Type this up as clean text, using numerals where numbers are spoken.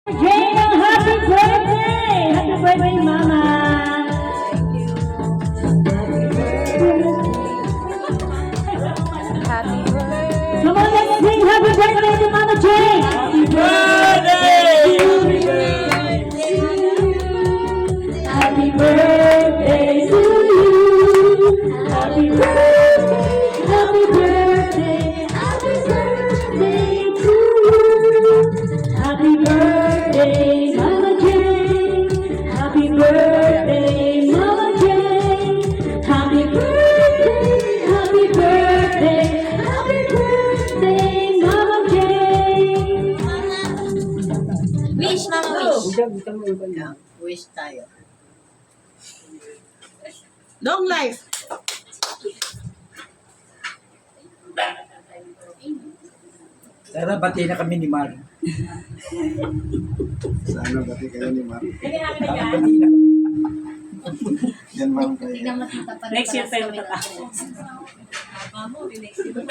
Jane, happy birthday! Happy birthday, Mama! Happy birthday. Come on, let's sing happy birthday to Mama Jane! Happy birthday! Happy birthday to you! Happy birthday! Happy birthday! Happy birthday to you! Happy birthday, Mama Jane! Happy birthday, Mama Jane! Happy birthday! Happy birthday! Happy birthday, Mama Jane! Wish, Mama, wish. Wish tayo. Long life. Tara, bati na kami ni Mar. Sana bati kayo ni Ma'am. Bati na kami. Yan Ma'am kayo. Tingnan mo, tita, Next year tayo matata. Mama mo, next year.